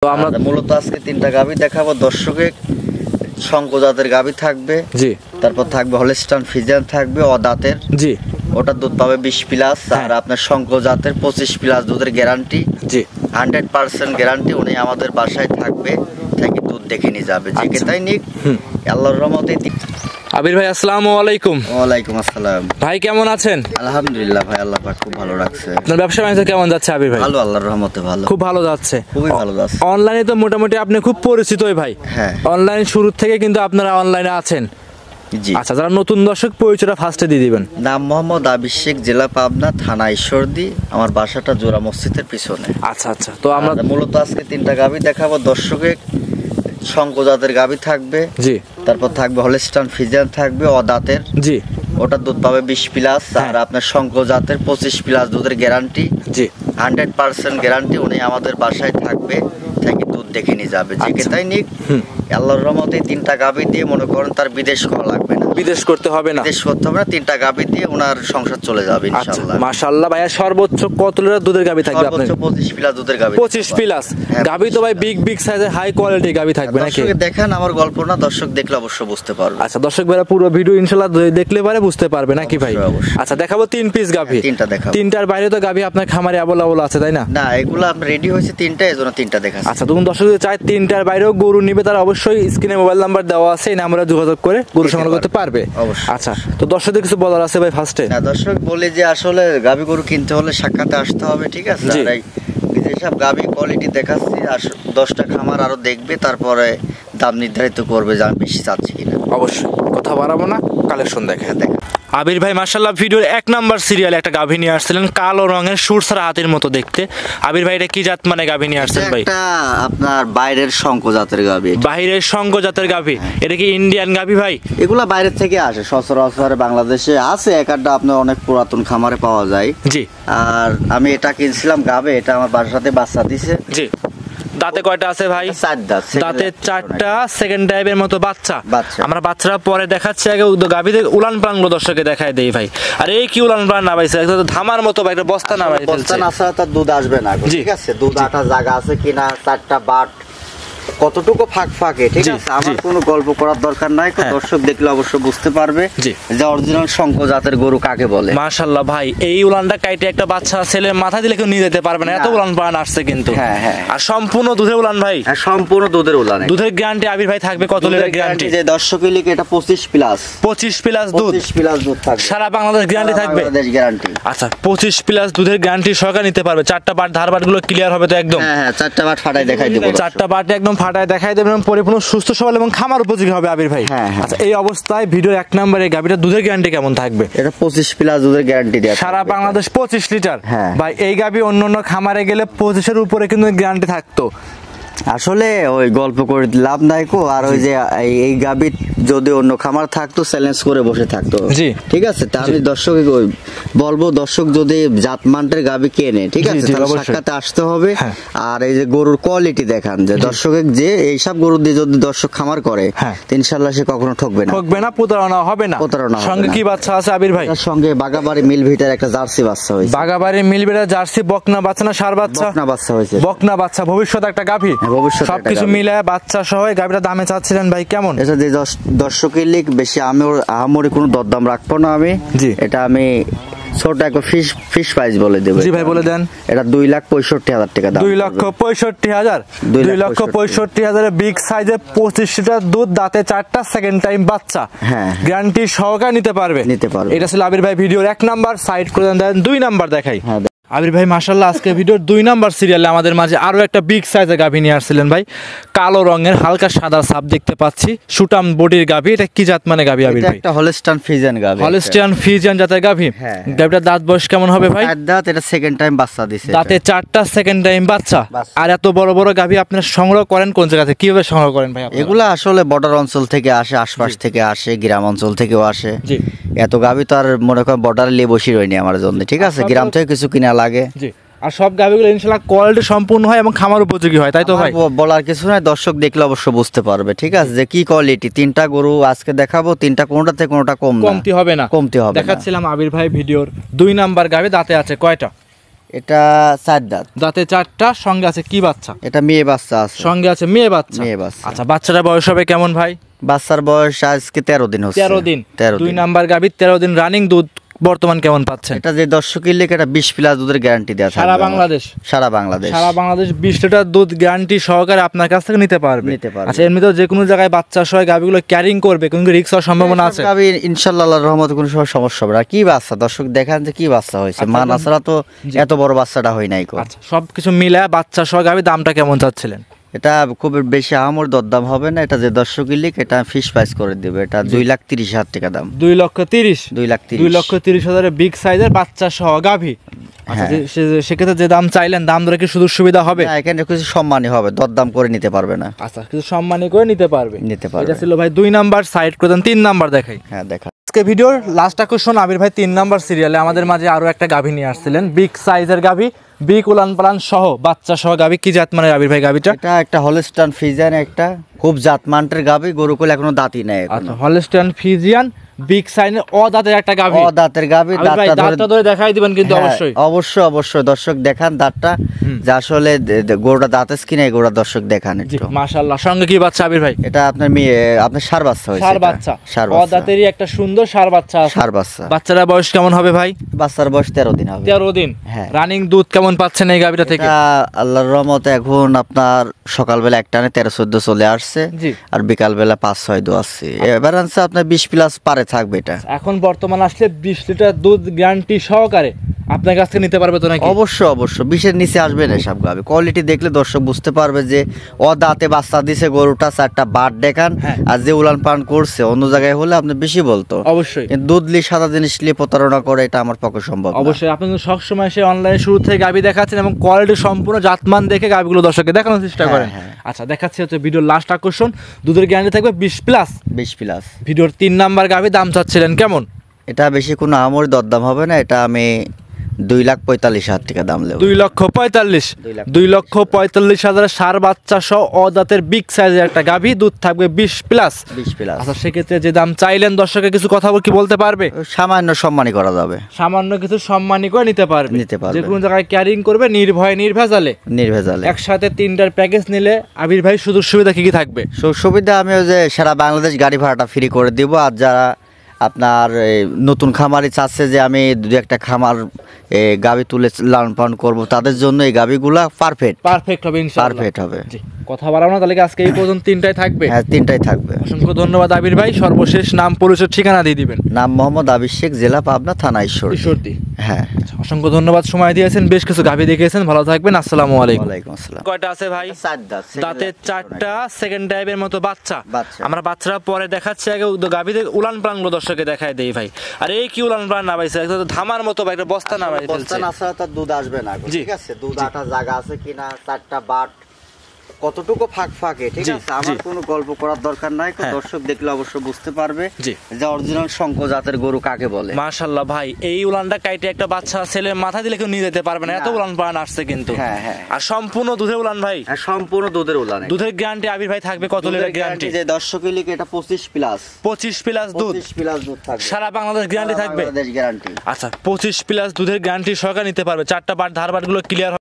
তো আমরা মূলত আজকে তিনটা গাভী দেখাবো দর্শকে। শঙ্কজাতের গাভী থাকবে, জি। তারপর থাকবে হলস্টাইন ফ্রিজিয়ান থাকবে অদাঁতের, জি। ওটা দুধ পাবে 20+, আর আপনার শঙ্কজাতের 25+ দুধের গ্যারান্টি, জি। 100% গ্যারান্টি। উনি আমাদের বাসায় থাকবে, থেকে দুধ দেখে নিয়ে যাবে, যে তাই নিক। আল্লাহর রহমতে। আবির ভাই আসসালামু আলাইকুম। ওয়ালাইকুম আসসালাম। ভাই কেমন আছেন? আলহামদুলিল্লাহ ভাই, আল্লাহ পাক খুব ভালো রাখছে। আপনার ব্যবসা বাণিজ্য কেমন যাচ্ছে আবির ভাই? ভালো, আল্লাহর রহমতে ভালো, খুব ভালো যাচ্ছে, খুবই ভালো যাচ্ছে। অনলাইনে তো মোটামুটি আপনি খুব পরিচিতই ভাই। হ্যাঁ, অনলাইন শুরু থেকে কিন্তু আপনারা অনলাইনে আছেন, জি। আচ্ছা, যারা নতুন দর্শক পরিচয়টা ফার্স্টে দিয়ে দিবেন। নাম মোহাম্মদ আবির শেখ, জেলা পাবনা, থানা ঈশ্বরদী। আমার বাসাটা জোড়া মসজিদের পিছনে। আচ্ছা আচ্ছা, তো আমরা মূলত আজকে তিনটা গাভী দেখাবো দর্শকে। শঙ্কজাতের গাভী থাকবে, জি। তারপর থাকবে হলস্টাইন ফ্রিজিয়ান থাকবে অদাঁতের, জি। ওটা দুধ পাবে 20+, আর আপনার শঙ্কজাতের 25+ দুধের গ্যারান্টি, জি। 100% গ্যারান্টি। উনি আমাদের বাসায় থাকবে, থেকে দুধ দেখে নিয়ে যাবে, যে তাই নিক। আল্লাহর রহমতে তিনটা গাভী দিয়ে মনে করেন তার বিদেশ করা লাগবে না, বিদেশ করতে হবে না, বিদেশ করতে হবে না। তিনটা গাভী দিয়ে ওনার সংসার চলে যাবে ইনশাআল্লাহ। মাশাআল্লাহ। ভাইয়া সর্বোচ্চ কত লিটার দুধের গাভী থাকবে আপনার? সর্বোচ্চ 25+ দুধের গাভী। 25+। গাভী তো ভাই বিগ সাইজের হাই কোয়ালিটি গাভী থাকবে নাকি? দর্শক দেখেন, আমার গল্প না, দর্শক দেখলে অবশ্য বুঝতে পারবে। আচ্ছা, দর্শক ভাইরা পুরো ভিডিও ইনশাআল্লাহ দেখলে পারে বুঝতে পারবে নাকি ভাই? আচ্ছা, দেখাবো 3 পিস গাভী। তিনটা দেখাবো। তিনটার বাইরে তো গাভী আপনার খামারে অ্যাভেলেবল আছে, তাই না? না, এগুলো আপনার রেডি হয়েছে তিনটা, এজন্য তিনটা দেখাচ্ছি। আচ্ছা, তখন দর্শক যদি চায় তিনটার বাইরেও গরু নিবে, তারা অবশ্যই স্ক্রিনে মোবাইল নাম্বার দেওয়া আছে, এই নাম্বারে যোগাযোগ করে গরু সংগ্রহ করতে পারবে। আচ্ছা, তো দর্শকদের কিছু বলার আছে ভাই ফার্স্টে? না, দর্শক বলে যে আসলে গাভী গরু কিনতে হলে সাক্ষাতে আসতে হবে, ঠিক আছে? আর এই যেসব গাভী কোয়ালিটি দেখাচ্ছি, আর 10টা খামার আরো দেখবে, তারপরে দাম নির্ধারিত করবে যে আমি বেশি চাচ্ছি কিনা। অবশ্যই, কথা বাড়াবো না, কালেকশন দেখা। আবির ভাই মাশাআল্লাহ ভিডিওর 1 নাম্বার সিরিয়ালে একটা গাভী নিয়ে আসছিলেন, কালো রঙের সুরসারা হাতির মতো দেখতে। আবির ভাই, এটা কি জাত মানে গাভী নিয়ে আসছেন ভাই? এটা আপনার বাইরের শঙ্কজাতের গাভী। বাইরের শঙ্কজাতের গাভী? এটা কি ইন্ডিয়ান গাভী ভাই? এগুলা বাইরের থেকে আসে, সচরাচর বাংলাদেশে আছে একটা আপনার অনেক পুরাতন খামারে পাওয়া যায়, জি। আর আমি এটা কিনছিলাম গাভী, এটা আমার বাসাতে বাচ্চা দিছে, জি। দাঁতে কয়টা আছে ভাই? 4 দাঁত। দাঁতে 4টা, সেকেন্ড টাইপের মতো বাচ্চা। আমরা বাচ্চারা পরে দেখাচ্ছি, আগে গাভীদের উলান পালানগুলো দর্শকে দেখায় দেই ভাই। আর এই কি উলান পালান নামাইছে, একদম ধামার মতো ভাই, একটা বস্তা নামাই ফেলছে। বস্তা না ছাড়া তার দুধ আসবে না, ঠিক আছে? দুধ আটা জায়গা আছে কিনা, 4টা বাট কতটুকু ফাঁকে, ঠিক আছে? আমার কোনো গল্প করার দরকার নাই, দর্শক দেখলে অবশ্য বুঝতে পারবে যে অরিজিনাল শঙ্কজাতের গরু কাকে বলে। মাশাআল্লাহ ভাই, এই উলানটা কাইটে একটা বাচ্চা ছেলের মাথা দিলে কেউ নিয়ে যেতে পারবে না, এত উলান পালান আসছে কিন্তু। হ্যাঁ হ্যাঁ, আর সম্পূর্ণ দুধের উলান ভাই? সম্পূর্ণ দুধের উলান। দুধের গ্যারান্টি আবির ভাই থাকবে কত লিটার গ্যারান্টি? যে দর্শক লিখে এটা 25+। 25+ দুধ, 25+ দুধ থাকবে, সারা বাংলাদেশ গ্যারান্টি থাকবে। বাংলাদেশ গ্যারান্টি। আচ্ছা, 25+ দুধের গ্যারান্টি সরকার নিতে পারবে। 4টা বাট ধারবাট গুলো ক্লিয়ার হবে তো একদম? হ্যাঁ হ্যাঁ, 4টা বাট ফাটাই দেখাই দেব। 4টা বাট একদম ফাটাই দেখাই দেবেন, পরিপূর্ণ সুস্থ সবল এবং খামার উপযোগী হবে আবির ভাই। আচ্ছা, এই অবস্থায় ভিডিওর 1 নম্বরে গাভীটা দুধের গ্যারান্টি কেমন থাকবে? এটা 25+ দুধের গ্যারান্টি দেয়া, সারা বাংলাদেশ 25 লিটার। ভাই, এই গাভী অন্য খামারে গেলে 25-এর উপরে কিন্তু গ্যারান্টি থাকতো। আসলে ওই গল্প করে লাভ নাই কো। আর ওই যে এই গাভী যদি অন্য খামার থাকতো, চ্যালেঞ্জ করে বসে থাকতো, জি, ঠিক আছে? তা আমি দর্শককে বলবো, দর্শক যদি জাতমানের গাভী কেনে, ঠিক আছে, তাহলে সাক্ষাতে আসতে হবে। আর এই যে গরুর কোয়ালিটি দেখান, যে দর্শকের যে এইসব গরু দিয়ে যদি দর্শক খামার করে, ইনশাআল্লাহ সে কখনো ঠকবে না, প্রতারণা হবে না। সঙ্গে কি বাচ্চা আছে আবির ভাই? তার সঙ্গে বাগাবাড়ি মিল ভিটার একটা জার্সি বাচ্চা হয়েছে। বাগাবাড়ি মিল ভিটার জার্সি বকনা বাচ্চা না ষাঁড় বাচ্চা? বকনা বাচ্চা হয়েছে। বকনা বাচ্চা, ভবিষ্যৎ একটা গাভী, সবকিছু মিলায় বাচ্চা সহ গাভীটা দামে চাচ্ছিলেন ভাই কেমন? এটা যে দর্শকের লিখ বেশি আমি আহামরি কোনো দরদাম রাখবো না আমি, জি। এটা আমি ছোট একটা ফিশ প্রাইস বলে দেব। জি ভাই, বলে দেন। এটা 2,65,000 টাকা দাম। 2,65,000? 2,65,000 বিগ সাইজে 25 লিটার দুধ, দাঁতে 4টা, সেকেন্ড টাইম বাচ্চা, হ্যাঁ, গ্যারান্টি সহকারে নিতে পারবে। এটা ছিল আবির ভাই ভিডিওর 1 নাম্বার। সাইড করে দেন, 2 নাম্বার দেখাই। আবির ভাই মাশাআল্লাহ, আজকে ভিডিওর 2 নাম্বার সিরিয়ালে আমাদের মাঝে আরো একটা বিগ সাইজের গাভী নিয়ে আসছিলেন ভাই। কালো রঙের হালকা সাদা ছাপ দেখতে পাচ্ছি, সুটাম বডির গাভী। এটা কি জাত মানে গাভী আবির ভাই? এটা হলস্টাইন ফ্রিজিয়ান গাভী। হলস্টাইন ফ্রিজিয়ান জাতের গাভী। গাভীটার দাঁত বয়স কেমন হবে ভাই? 4 দাঁত। এটা সেকেন্ড টাইম বাচ্চা দিছে। দাঁতে 4টা, সেকেন্ড টাইম বাচ্চা। আর এত বড় বড় গাভী আপনারা সংগ্রহ করেন কোন জায়গা থেকে, কিভাবে সংগ্রহ করেন ভাই? এগুলা আসলে বর্ডার অঞ্চল থেকে আসে, আশপাশ থেকে আসে, গ্রাম অঞ্চল থেকেও আসে, জি। এত গাভী তো আর মনে করেন বর্ডারে লিয়ে বসি রইনি আমার জন্য, ঠিক আছে? গ্রাম থেকে কিছু কিনা লাগে, জি। আর সব গাভীগুলো ইনশাআল্লাহ কোয়ালিটি সম্পূর্ণ হয় এবং খামার উপযোগী হয়, তাই তো ভাই? বলার কিছু নাই, দর্শক দেখলে অবশ্য বুঝতে পারবে, ঠিক আছে, যে কি কোয়ালিটি। 3টা গরু আজকে দেখাবো, 3টা কোনটা থেকে কোনটা কমতি হবে না। দেখাচ্ছিলাম আবির ভাই ভিডিওর 2 নাম্বার গাভী, দাঁতে আছে কয়টা? এটা 4 দাঁত, দাঁতে 4টা, সঙ্গে আছে কি বাচ্চা? এটা মেয়ে বাচ্চা আছে, সঙ্গে আছে মেয়ে বাচ্চা। আচ্ছা, বাচ্চাটার বয়স হবে কেমন ভাই? বাচ্চার বয়স আজকে 13 দিন হচ্ছে। 13 দিন। 2 নাম্বার গাভী, 13 দিন রানিং। দুধ বর্তমান কেমন পাচ্ছেন? এটা যে দর্শকের লিখে এটা 20 প্লাস দুধের গ্যারান্টি দেওয়া থাকবে। সারা বাংলাদেশ? সারা বাংলাদেশ। সারা বাংলাদেশ 20 লিটার দুধ গ্যারান্টি সহকারে আপনার কাছ থেকে নিতে পারবে। আচ্ছা, এমনিতেও যে কোনো জায়গায় বাচ্চা সহ গাভীগুলো ক্যারিং করবে, কোনো রিস্ক হওয়ার সম্ভাবনা আছে? গাভী ইনশাআল্লাহ আল্লাহর রহমতে কোনো সমস্যা হবে না। কি বাচ্চা দর্শক দেখান যে কি বাচ্চা হয়েছে, মা নাছাড়া তো এত বড় বাচ্চাটা হয় নাই। আচ্ছা, সবকিছু মিলে বাচ্চা সহ গাভী দামটা কেমন চাচ্ছিলেন? এটা খুব বেশি আমর দরদাম হবে না। এটা যে দর্শকের লিখ এটা ফিক্স প্রাইস করে দিবে। এটা 2,30,000 টাকা দাম। 2,30,000? 2,30,000 বিগ সাইজের বাচ্চা সহ গাভী। আচ্ছা, সেক্ষেত্রে যে দাম চাইলেন, দাম ধরে কি সুযোগ সুবিধা হবে? এখানে কিছু সম্মানই হবে, দরদাম করে নিতে পারবে না। আচ্ছা, কিছু সম্মানই করে নিতে পারবে। এটা ছিল ভাই 2 নাম্বার। সাইড করে দেন, 3 নাম্বার দেখাই। হ্যাঁ, দেখা। আজকে ভিডিওর লাস্ট আকর্ষণ আবির ভাই 3 নাম্বার সিরিয়ালে আমাদের মাঝে আরো একটা গাভী নিয়ে আসছিলেন, বিগ সাইজের গাভী, বিগ উলান পালান সহ বাচ্চা সহ গাভী। কি জাত মানে আবির ভাই গাভীটা? এটা একটা হলস্টাইন ফ্রিজিয়ান, একটা খুব জাতমানের গাভী। গরু কোলে এখনো দাঁতই নাই। আচ্ছা, হলস্টাইন ফ্রিজিয়ান বিগ সাইজের অদাঁতের একটা গাভী। অদাঁতের গাভী। দাঁতটা ধরে দেখাই দিবেন কিন্তু অবশ্যই। অবশ্যই দর্শক দেখান দাঁতটা, যে আসলে গরুটা দাঁত কিনা এই গরুটা দর্শক দেখান একটু। মাশাআল্লাহ। সঙ্গে কি বাচ্চা আবির ভাই? এটা আপনার মেয়ে, আপনার ষাঁড় বাচ্চা হয়েছে। ষাঁড় বাচ্চা, অদাঁতেরই একটা সুন্দর ষাঁড় বাচ্চা আছে। ষাঁড় বাচ্চা। বাচ্চার বয়স কেমন হবে ভাই? বাচ্চার বয়স 13 দিন হবে। 13 দিন। হ্যাঁ। রানিং দুধ কেমন পাচ্ছেন এই গাভীটা থেকে? আল্লাহর রহমতে এখন আপনার সকালবেলা এক টানে 13-14 চলে আসছে, আর বিকালবেলা 5-6 দু আসছে। এবার আনছে আপনার 20 প্লাস পারে থাকবে। এটা এখন বর্তমান আসলে 20 লিটার দুধ গ্যারান্টি সহকারে আপনার কাছ থেকে নিতে পারবে তো নাকি? অবশ্যই 20-এর নিচে আসবে না সব গাভী। কোয়ালিটি দেখলে দর্শক বুঝতে পারবে যে দাঁতে বাচ্চা দিছে গরুটা, 4টা বাট দেখান। আর যে উলান পান করছে অন্য জায়গায় হলে আপনি বেশি বলতো। অবশ্যই। দুধ লি সাদা জিনিস নিয়ে প্রতারণা করে, এটা আমার পক্ষে সম্ভব। অবশ্যই। আপনি সব সময় সে অনলাইনে শুরু থেকে গাভী দেখাচ্ছেন এবং কোয়ালিটি সম্পূর্ণ জাতমান দেখে গাভীগুলো দর্শককে দেখানোর চেষ্টা করেন। আচ্ছা, দেখাচ্ছি হচ্ছে ভিডিওর লাস্ট আকর্ষণ। দুধের গ্যারান্টি থাকবে 20 প্লাস। 20 প্লাস। ভিডিওর 3 নাম্বার গাভী, দাম চাচ্ছিলেন কেমন? এটা বেশি কোনো আমর দরদাম হবে না। এটা আমি 2,45,000 টাকা দাম নেব। 2,45,000? 2,45,000 ষাঁড় বাচ্চা সহ অদাঁতের বিগ সাইজের একটা গাভী, দুধ থাকবে 20 প্লাস। 20 প্লাস। আচ্ছা, সেক্ষেত্রে যে দাম চাইলেন দর্শকের কিছু কথা কি বলতে পারবে? সামান্য সম্মানই করা যাবে। সামান্য কিছু সম্মানই করে নিতে পারবে। যে কোনো জায়গায় ক্যারিং করবে নির্ভয়ে, নির্ভেজালে। একসাথে 3টার প্যাকেজ নিলে আবির ভাই সুযোগ সুবিধা কি কি থাকবে? সুবিধা আমি ওই যে সারা বাংলাদেশ গাড়ি ভাড়াটা ফ্রি করে দিব। আর যারা আপনার নতুন খামারি চাচ্ছে যে আমি 2-1টা খামার গাভী তুলে লালন পালন করবো, তাদের জন্য এই গাভীগুলা পারফেক্ট হবে ইনশাআল্লাহ। পারফেক্ট হবে। কথা বাড়াবো না, তাহলে আজকে এই পর্যন্ত 3টাই থাকবে। হ্যাঁ, 3টাই থাকবে। অসংখ্য ধন্যবাদ আবির ভাই। সর্বশেষ নাম, পরিচয়, ঠিকানা দিয়ে দিবেন। নাম মোহাম্মদ আবির শেখ, জেলা পাবনা, থানা ঈশ্বরদী। হ্যাঁ, অসংখ্য ধন্যবাদ, সময় দিয়েছেন, বেশ কিছু গাভী দেখিয়েছেন। ভালো থাকবেন। আসসালামু আলাইকুম। ওয়ালাইকুম আসসালাম। কয়টা আছে ভাই? 4 দাঁত। দাঁতে 4টা, সেকেন্ড টাইপের মতো বাচ্চা। আমরা বাচ্চারা পরে দেখাচ্ছি, আগে গাভীদের উলান পালানগুলো দর্শককে দেখায় দেই ভাই। আর এই কি উলান পালান নামাইছে, ধামার মতো ভাই, একটা বস্তা নামাই ফেলছে। বস্তা না ছাড়া তার দুধ আসবে না। ঠিক আছে, দুধ আটা জায়গা আছে কিনা, 4টা বাট কতটুকু ফাঁকে, ঠিক আছে। আমার কোনো গল্প করার দরকার নাই, দর্শক দেখলে অবশ্য বুঝতে পারবে যে অরিজিনাল শঙ্কর জাতের গরু কাকে বলে। মাশাআল্লাহ ভাই, এই উলানটা কাইটে একটা বাচ্চা ছেলে মাথা দিলে কেউ নিয়ে যেতে পারবে না, এত উলান পালান আসছে কিন্তু। আর সম্পূর্ণ দুধের উলান ভাই? সম্পূর্ণ দুধের উলান। দুধের গ্যারান্টি আবির ভাই থাকবে কত লিটার গ্যারান্টি? যে দর্শকের লিখে এটা 25 প্লাস। 25 প্লাস দুধ? 25 প্লাস দুধ থাকবে। সারা বাংলাদেশ গ্যারান্টি থাকবে? বাংলাদেশ গ্যারান্টি। আচ্ছা, 25 প্লাস দুধের গ্যারান্টি সহকারে নিতে পারবে। 4টা বাট ধার বাট গুলো ক্লিয়ার